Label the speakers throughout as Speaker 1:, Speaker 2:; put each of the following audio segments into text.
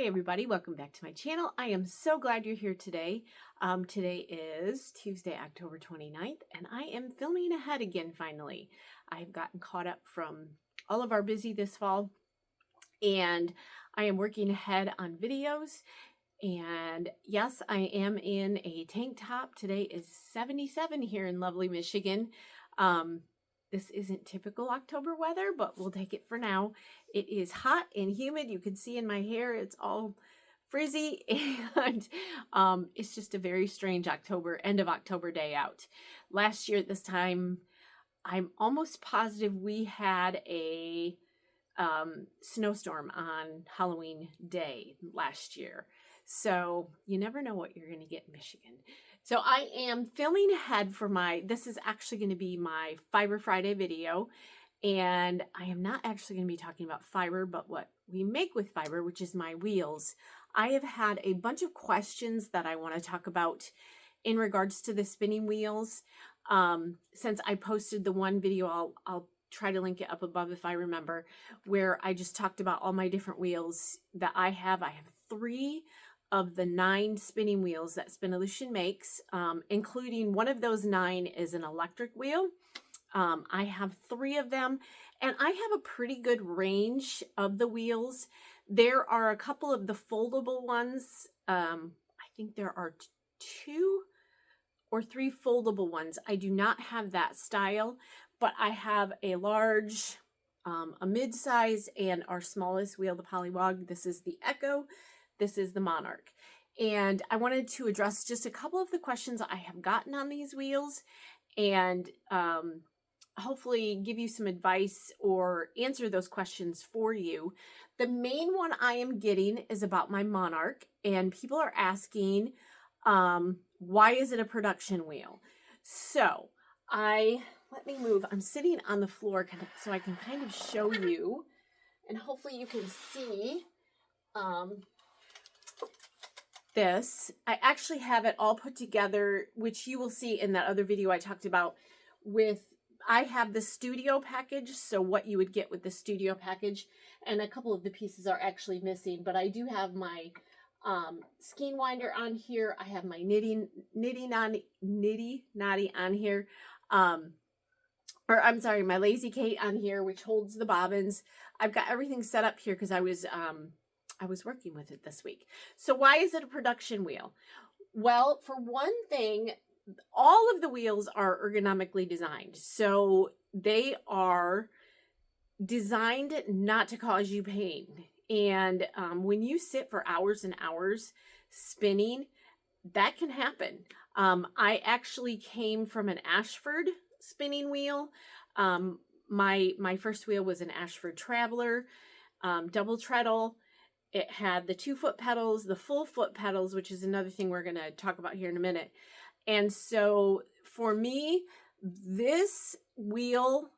Speaker 1: Hey everybody, welcome back to my channel. I am so glad you're here today. Today is Tuesday, October 29th, and I am filming ahead again finally. I've gotten caught up from all of our busy this fall, and I am working ahead on videos. And yes, I am in a tank top. Today is 77 here in lovely Michigan. This isn't typical October weather, but we'll take it for now. It is hot and humid. You can see in my hair, it's all frizzy, and it's just a very strange end of October day out. Last year at this time, I'm almost positive we had a snowstorm on Halloween day last year. So you never know what you're going to get in Michigan. So I am filming ahead for this is actually going to be my Fiber Friday video. And I am not actually going to be talking about fiber, but what we make with fiber, which is my wheels. I have had a bunch of questions that I want to talk about in regards to the spinning wheels. Since I posted the one video, I'll try to link it up above if I remember, where I just talked about all my different wheels that I have. I have 3 of the 9 spinning wheels that Spinolution makes, including one of those 9 is an electric wheel. I have 3 of them, and I have a pretty good range of the wheels. There are a couple of the foldable ones. I think there are 2 or 3 foldable ones. I do not have that style, but I have a large, a mid-size, and our smallest wheel, the Polywog. This is the Echo. This is the Monarch. And I wanted to address just a couple of the questions I have gotten on these wheels, and hopefully give you some advice or answer those questions for you. The main one I am getting is about my Monarch, and people are asking, why is it a production wheel? So let me move. I'm sitting on the floor so I can kind of show you, and hopefully you can see this. I actually have it all put together, which you will see in that other video I talked about I have the studio package, so what you would get with the studio package, and a couple of the pieces are actually missing, but I do have my skein winder on here. I have my nitty knotty on here. I'm sorry, my Lazy Kate on here, which holds the bobbins. I've got everything set up here because I was working with it this week. So why is it a production wheel? Well, for one thing, all of the wheels are ergonomically designed. So they are designed not to cause you pain. And when you sit for hours and hours spinning, that can happen. I actually came from an Ashford spinning wheel. My first wheel was an Ashford Traveler, double treadle. It had the 2 foot pedals, the full foot pedals, which is another thing we're going to talk about here in a minute. And so for me, this wheel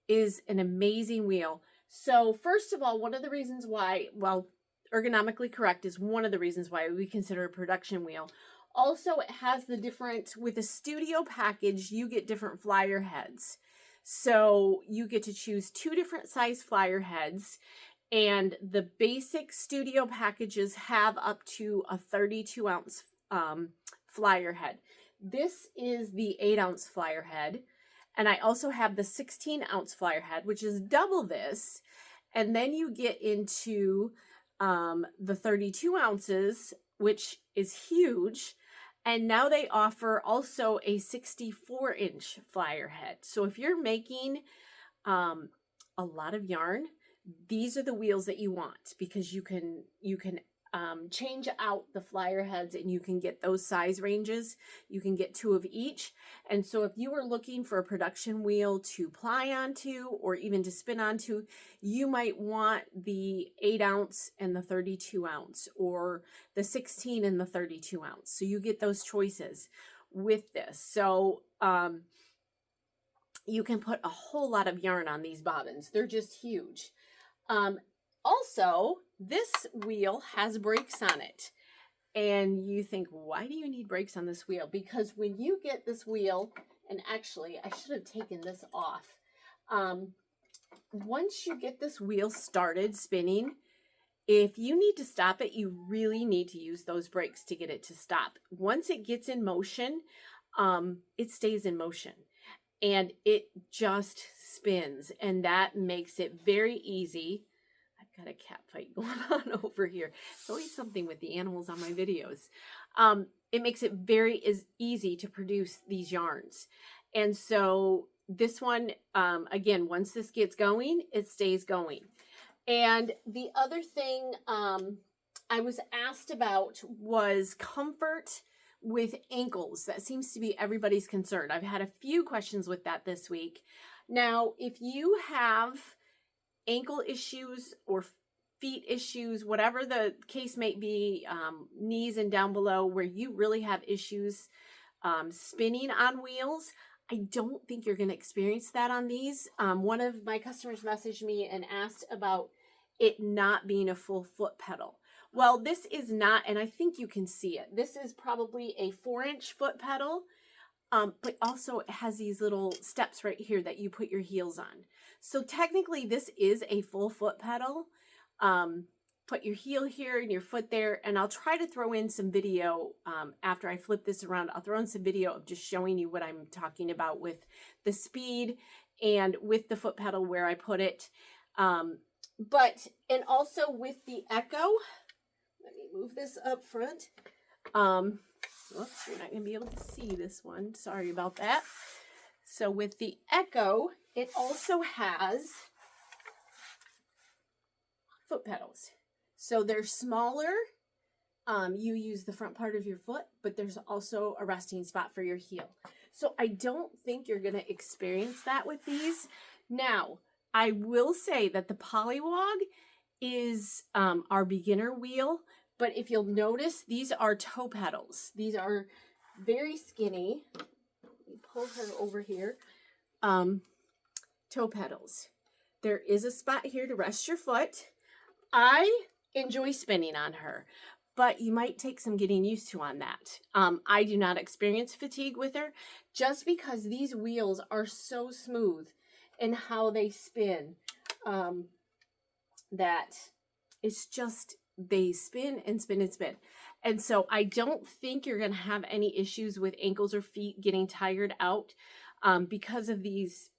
Speaker 1: is an amazing wheel. So first of all, one of the reasons why, well, ergonomically correct is one of the reasons why we consider a production wheel. Also, it has with the studio package, you get different flyer heads. So you get to choose 2 different size flyer heads. And the basic studio packages have up to a 32 ounce flyer head. This is the 8 ounce flyer head. And I also have the 16 ounce flyer head, which is double this. And then you get into the 32 ounces, which is huge. And now they offer also a 64-inch flyer head. So if you're making a lot of yarn, these are the wheels that you want, because you can change out the flyer heads and you can get those size ranges. You can get 2 of each. And so if you were looking for a production wheel to ply onto or even to spin onto, you might want the 8 ounce and the 32 ounce, or the 16 and the 32 ounce. So you get those choices with this. So you can put a whole lot of yarn on these bobbins. They're just huge. Also, this wheel has brakes on it. And you think, why do you need brakes on this wheel? Because when you get this wheel, and actually, I should have taken this off. Once you get this wheel started spinning, If you need to stop it, you really need to use those brakes to get it to stop. Once it gets in motion, it stays in motion and it just spins, and that makes it very easy. I've got a cat fight going on over here. It's always something with the animals on my videos. It makes it very easy to produce these yarns. And so this one, again, once this gets going, it stays going. And the other thing I was asked about was comfort with ankles. That seems to be everybody's concern. I've had a few questions with that this week. Now, if you have ankle issues or feet issues, whatever the case may be, knees and down below, where you really have issues spinning on wheels, I don't think you're going to experience that on these. One of my customers messaged me and asked about it not being a full foot pedal. Well, this is not, and I think you can see it. This is probably a 4-inch foot pedal, but also it has these little steps right here that you put your heels on. So technically this is a full foot pedal. Put your heel here and your foot there, and I'll try to throw in some video after I flip this around. I'll throw in some video of just showing you what I'm talking about with the speed and with the foot pedal where I put it. And also with the Echo, let me move this up front. Whoops, you're not going to be able to see this one. Sorry about that. So with the Echo, it also has foot pedals. So they're smaller. You use the front part of your foot, but there's also a resting spot for your heel. So I don't think you're going to experience that with these. Now, I will say that the Polywog is our beginner wheel, but if you'll notice, these are toe pedals. These are very skinny. Let me pull her over here. Toe pedals. There is a spot here to rest your foot. I enjoy spinning on her, but you might take some getting used to on that. I do not experience fatigue with her just because these wheels are so smooth in how they spin, that it's just, they spin and spin and spin. And so I don't think you're going to have any issues with ankles or feet getting tired out because of these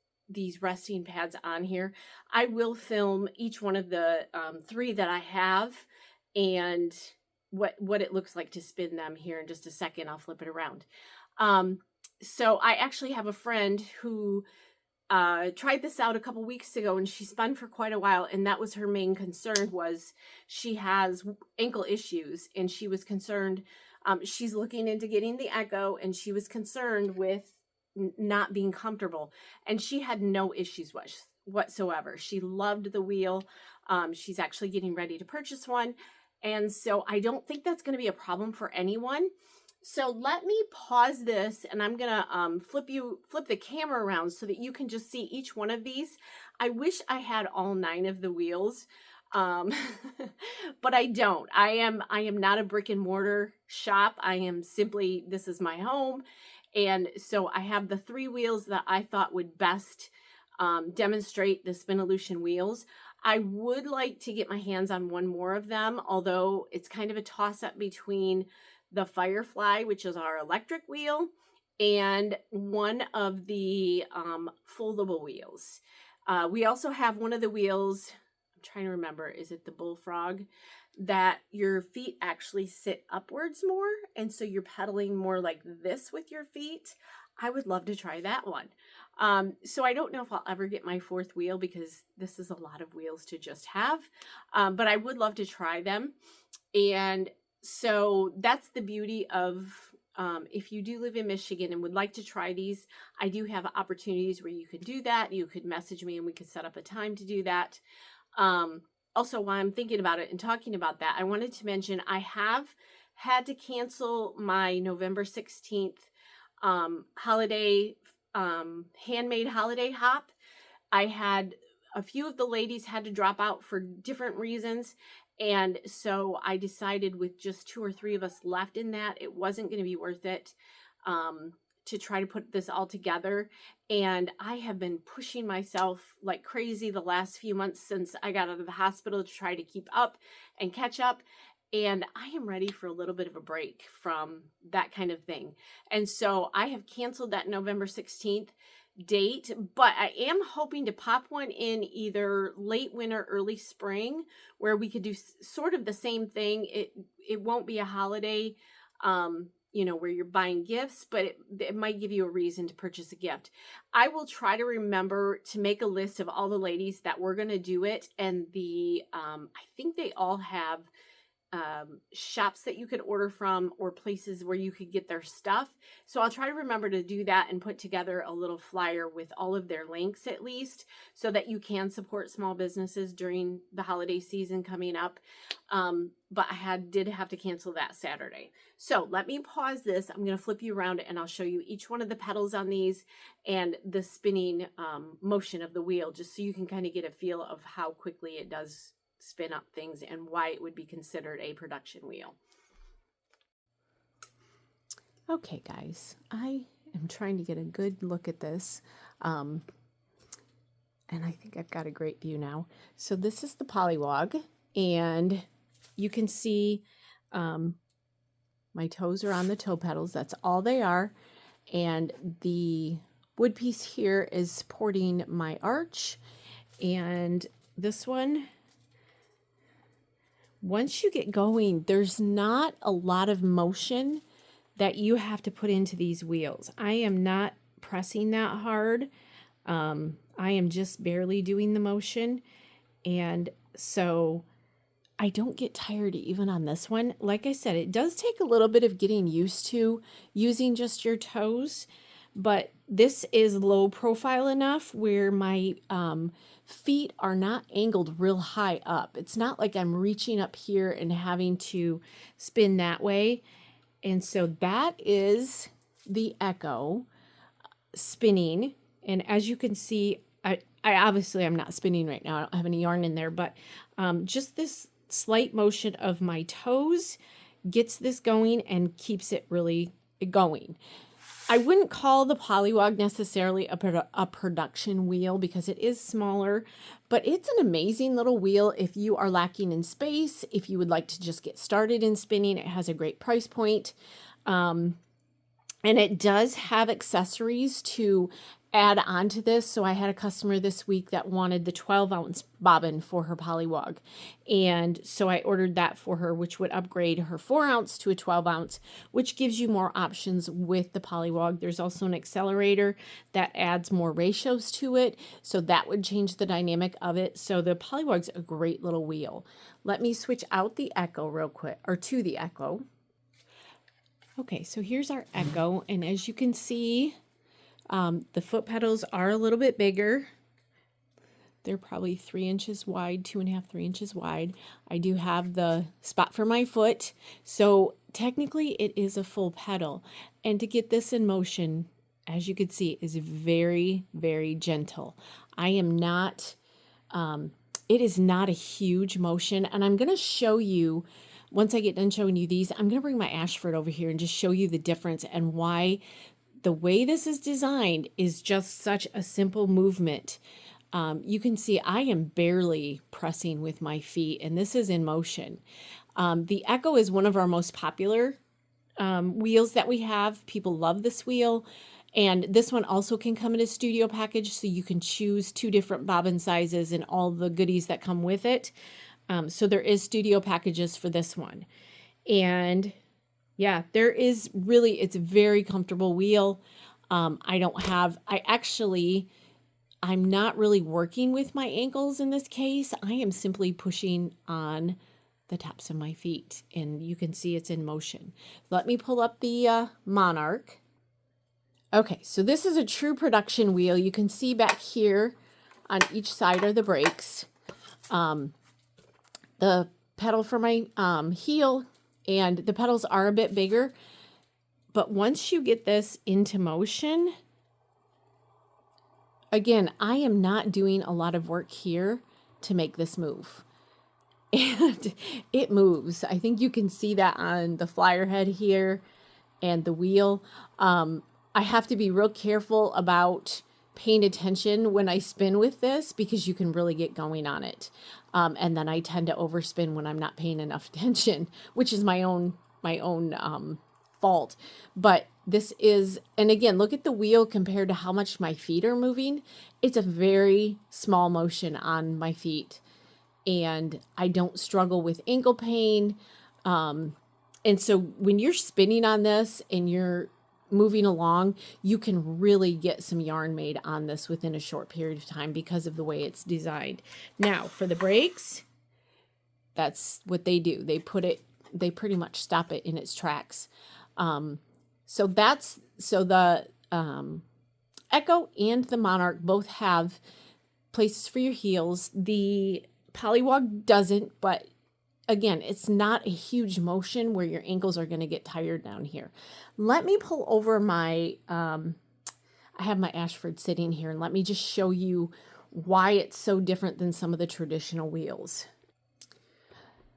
Speaker 1: resting pads on here. I will film each one of the 3 that I have and what it looks like to spin them here in just a second. I'll flip it around. So I actually have a friend who tried this out a couple weeks ago, and she spun for quite a while, and that was her main concern, was she has ankle issues, and she was concerned. She's looking into getting the Echo, and she was concerned with not being comfortable, and she had no issues whatsoever. She loved the wheel. She's actually getting ready to purchase one, and so I don't think that's going to be a problem for anyone. So let me pause this, and I'm going to flip the camera around so that you can just see each one of these. I wish I had all 9 of the wheels, but I don't. I am not a brick and mortar shop. I am simply, this is my home. And so I have the 3 wheels that I thought would best demonstrate the Spinolution wheels. I would like to get my hands on one more of them, although it's kind of a toss-up between the Firefly, which is our electric wheel, and one of the foldable wheels. We also have one of the wheels, I'm trying to remember, is it the Bullfrog, that your feet actually sit upwards more, and so you're pedaling more like this with your feet. I would love to try that one. So I don't know if I'll ever get my 4th wheel because this is a lot of wheels to just have, but I would love to try them. And so that's the beauty of if you do live in Michigan and would like to try these, I do have opportunities where you could do that. You could message me and we could set up a time to do that. Also, while I'm thinking about it and talking about that, I wanted to mention I have had to cancel my November 16th holiday, handmade holiday hop. I had a few of the ladies had to drop out for different reasons. And so I decided with just 2 or 3 of us left in that, it wasn't going to be worth it to try to put this all together. And I have been pushing myself like crazy the last few months since I got out of the hospital to try to keep up and catch up. And I am ready for a little bit of a break from that kind of thing. And so I have canceled that November 16th date, but I am hoping to pop one in either late winter, early spring, where we could do sort of the same thing. It won't be a holiday, where you're buying gifts, but it might give you a reason to purchase a gift. I will try to remember to make a list of all the ladies that we're going to do it. And I think they all have shops that you could order from or places where you could get their stuff. So I'll try to remember to do that and put together a little flyer with all of their links at least, so that you can support small businesses during the holiday season coming up. But I did have to cancel that Saturday. So let me pause this. I'm going to flip you around and I'll show you each one of the petals on these and the spinning motion of the wheel, just so you can kind of get a feel of how quickly it does spin up things and why it would be considered a production wheel. Okay, guys, I am trying to get a good look at this. And I think I've got a great view now. So this is the Polliwog, and you can see my toes are on the toe petals. That's all they are. And the wood piece here is supporting my arch. And this one, once you get going, there's not a lot of motion that you have to put into these wheels. I am not pressing that hard. I am just barely doing the motion. And so I don't get tired even on this one. Like I said, it does take a little bit of getting used to using just your toes, but this is low profile enough where my feet are not angled real high up. It's not like I'm reaching up here and having to spin that way. And so that is the Echo spinning. And as you can see, I obviously I'm not spinning right now. I don't have any yarn in there, but just this slight motion of my toes gets this going and keeps it really going. I wouldn't call the Polliwog necessarily a production wheel because it is smaller, but it's an amazing little wheel if you are lacking in space, if you would like to just get started in spinning. It has a great price point. And it does have accessories to add on to this. So I had a customer this week that wanted the 12-ounce bobbin for her Polliwog. And so I ordered that for her, which would upgrade her 4-ounce to a 12-ounce, which gives you more options with the Polliwog. There's also an accelerator that adds more ratios to it. So that would change the dynamic of it. So the Polliwog's a great little wheel. Let me switch out the Echo real quick, or to the Echo. Okay, so here's our Echo. And as you can see, the foot pedals are a little bit bigger. They're probably 3 inches wide, 2.5, 3 inches wide. I do have the spot for my foot. So technically it is a full pedal. And to get this in motion, as you can see, is very, very gentle. I am not, it is not a huge motion. And I'm going to show you, once I get done showing you these, I'm going to bring my Ashford over here and just show you the difference and why the way this is designed is just such a simple movement. You can see I am barely pressing with my feet, and this is in motion. The Echo is one of our most popular wheels that we have. People love this wheel. And this one also can come in a studio package, so you can choose 2 different bobbin sizes and all the goodies that come with it. So there is studio packages for this one. And yeah, there is really, it's a very comfortable wheel. I'm not really working with my ankles in this case. I am simply pushing on the tops of my feet, and you can see it's in motion. Let me pull up the Monarch. Okay, so this is a true production wheel. You can see back here on each side are the brakes. The pedal for my heel, and the pedals are a bit bigger. But once you get this into motion, again, I am not doing a lot of work here to make this move. And it moves. I think you can see that on the flyer head here and the wheel. I have to be real careful about paying attention when I spin with this because you can really get going on it. And then I tend to overspin when I'm not paying enough attention, which is my own fault. But this is, and again, look at the wheel compared to how much my feet are moving. It's a very small motion on my feet, and I don't struggle with ankle pain. And so when you're spinning on this and you're moving along, you can really get some yarn made on this within a short period of time because of the way it's designed. Now for the brakes, that's what they do. They pretty much stop it in its tracks. So the Echo and the Monarch both have places for your heels. The Polywog doesn't, but again, it's not a huge motion where your ankles are going to get tired down here. Let me pull over my, I have my Ashford sitting here, and let me just show you why it's so different than some of the traditional wheels.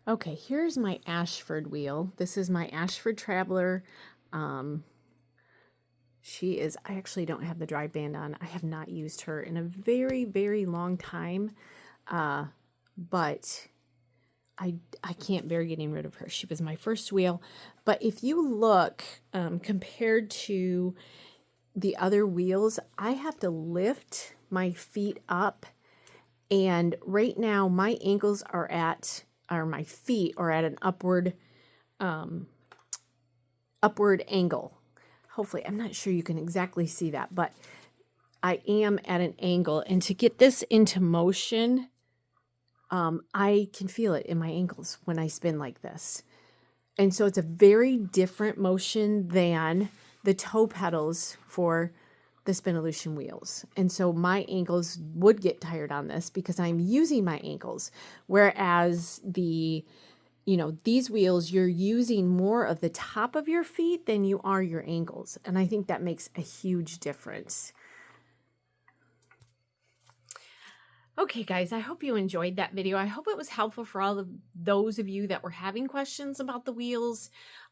Speaker 1: Okay, here's my Ashford wheel. This is my Ashford Traveler. She is, I actually don't have the drive band on. I have not used her in a very, very long time, but I can't bear getting rid of her. She was my first wheel. But if you look, compared to the other wheels, I have to lift my feet up. And right now my ankles are at, or my feet are at an upward angle. Hopefully, I'm not sure you can exactly see that, but I am at an angle. And to get this into motion, I can feel it in my ankles when I spin like this. And so it's a very different motion than the toe pedals for the Spinolution wheels. And so my ankles would get tired on this because I'm using my ankles. Whereas these wheels, you're using more of the top of your feet than you are your ankles. And I think that makes a huge difference. Okay, guys, I hope you enjoyed that video. I hope it was helpful for all of those of you that were having questions about the wheels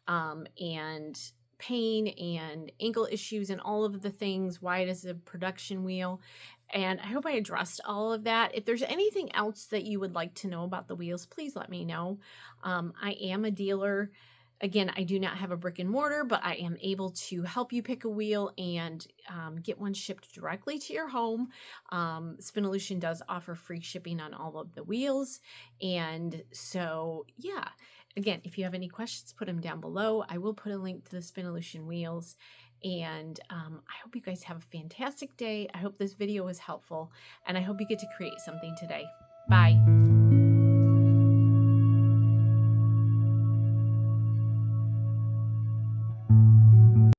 Speaker 1: and pain and ankle issues and all of the things, why it is a production wheel. And I hope I addressed all of that. If there's anything else that you would like to know about the wheels, please let me know. I am a dealer. Again, I do not have a brick and mortar, but I am able to help you pick a wheel and get one shipped directly to your home. Spinolution does offer free shipping on all of the wheels. And so, yeah, again, if you have any questions, put them down below. I will put a link to the Spinolution wheels. And I hope you guys have a fantastic day. I hope this video was helpful, and I hope you get to create something today. Bye.